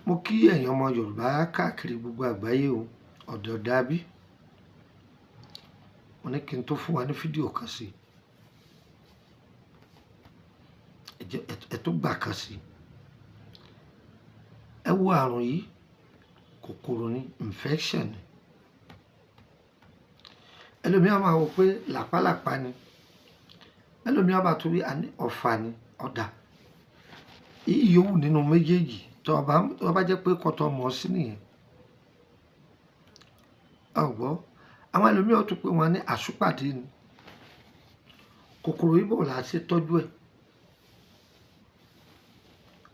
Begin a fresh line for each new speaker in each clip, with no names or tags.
Mo kí ẹ̀yin ọmọ Yorùbá káàkiri gbogbo àgbáyé o, ọ̀dọ̀ dàbí. Mo ní kí n tó fún wa ní fídíò kan sí. Ẹ tó gbà kan sí. Ẹ wo àrùn yìí, kòkòrò ni, infection ni. Ẹlòmíràn máa wò pé làpálàpá ni. Ẹlòmíràn bá torí ọ̀fà ni, ọ̀dà. Iyì yòówù nínú méjèèjì tó bá jẹ́ pé kọ́tọ́ mọ̀ sí nìyẹn. Ọ̀gbọ́, àwọn ẹlòmíràn tún pé wọ́n ní àṣùpàdé ni. Kòkòrò yìí báwo la ṣe tọ́jú ẹ̀?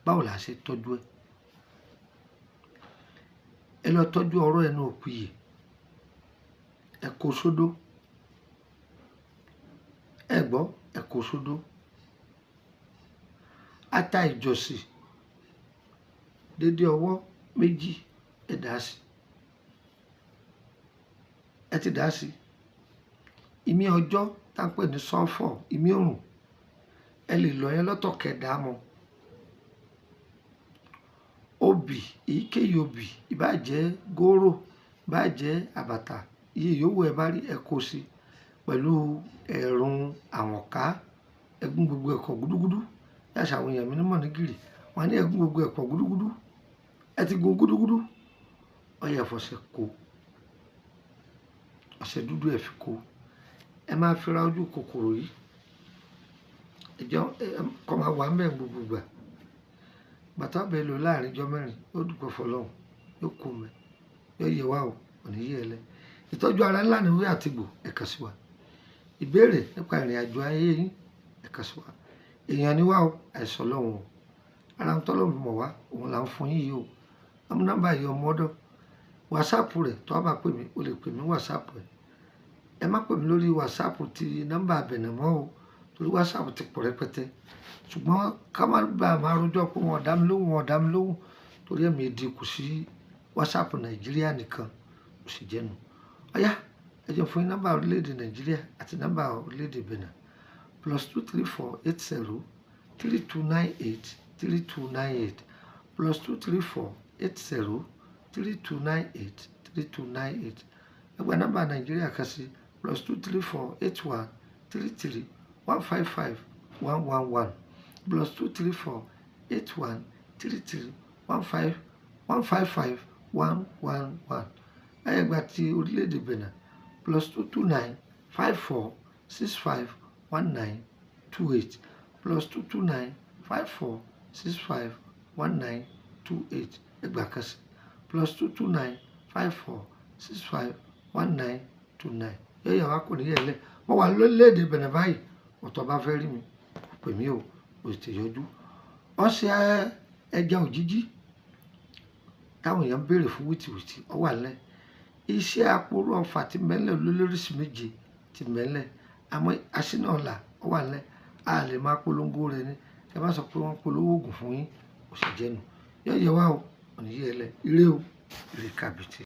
Báwo la ṣe tọ́jú ẹ̀? Ẹ lọ tọ́jú ọ̀rọ̀ ẹnu òpìyè. Ẹ kó sódó. Ẹ gbọ́, ẹ kó sódó. Ata ìjọsì dédé ọwọ́ méjì ẹ dà sí. Ẹ ti dà sí. Ìmí ọjọ́ tá ń pè ní sulfur, ìmí òrùn. Ẹ lè lọ yẹn lọ́tọ̀ kẹdà mọ́. Obì, èyíkéyìí obì, ìbá jẹ́ góró, ìbá jẹ́ àbàtà, iye yòówù ẹ bá rí ẹ kó sí pẹ̀lú ẹ̀rùn àwọ̀nká. Ẹgún gbogbo ẹ̀kọ́ gúdúgúdú. Yàtọ̀ àwọn èèyàn mi ní mọ̀nìgìrì. Wọ́n ní ẹgún gbogbo ẹ̀kọ́ gúdúgúdú. Ẹ ti gun gúdúgúdú. Ọyẹ fọṣẹ kó. Ọṣẹ dúdú ẹ fi kó. Ẹ máa fi ra ojú kòkòrò yìí. Ẹjọ́ kọ́ máa wà mẹ́ gbogbo ìgbà. Bàtà bẹ́ẹ̀ lò láàrin ọjọ́ mẹ́rin. Ó dúpẹ́ fọlọ́run. Yóò kó mẹ́. Yóò yẹ wá o. Òní yẹ ẹ lẹ́. Ìtọ́jú ara ńlá ni ìwé àtìgbò. Ẹ kàn sí wa. Ìbéèrè nípa ìrìn àjò ayé yín. Ẹ kàn sí wa. Èèyàn ni wá o. Àìsàn lọ́hùn o. Ara ń tọ́lọ̀ mọ̀ wá. Òun là ń fún yín yìí o. Ọmọ nọ́mbà yìí ọmọ ọ̀dọ̀. WhatsApp rẹ̀ tó bá pè mí, o lè pè mí WhatsApp rẹ̀. Ẹ má pè mí lórí WhatsApp ti nọ́mbà àbẹ̀nàmọ́ o. Torí WhatsApp ti pọ̀ rẹpẹtẹ. Ṣùgbọ́n ká má bàa máa rojọ́ pé wọ́n dá mi lóhùn. Torí ẹ̀mí ìdínkù sí WhatsApp Nàìjíríà nìkan. Ó sì jẹ́nu. Ọ̀yá, ẹ jẹ́ fún yín nọ́mbà orílẹ̀-èdè Nàìjíríà àti nọ́mbà orílẹ̀-èdè Benin. +234 80 3298 3298 +234 80 3298 3298. Ẹgbẹ́ nọ́mbà Nàìjíríà kan sí +234 81 33 155 111 +234 81 33 155 111. Ẹgbẹ́ ti orílẹ̀-èdè Benin +229 54 65 1928 +229 54 65 1928. Ẹgbẹ́ kan sí +229 54 65 1929. Yẹ́yẹ́ wa kò ní yẹ̀ lẹ́. Wọ́n wà lórílẹ̀-èdè Benin báyìí. Ọ̀tọ̀ bá fẹ́ rí mi, pè mí o. O sì yọjú. Ọṣẹ ẹja òjijì táwọn èèyàn ń béèrè fún wìtìwìtì ọ wà lẹ́. Iṣẹ́ àpòrò ọ̀fà ti mẹ́lẹ̀ olólóríṣi méje ti mẹ́lẹ̀. Àmọ́ aṣínà ọ̀la ọ wà lẹ́. A lè máa polongo rẹ̀ ni. Ẹ má sọ pé wọ́n polówó oògùn fún yín. Ó sì jẹ́nu. Yẹ́yẹ́ wa o. Òní yẹ lẹ́. Ire o. Ire kàbìtì.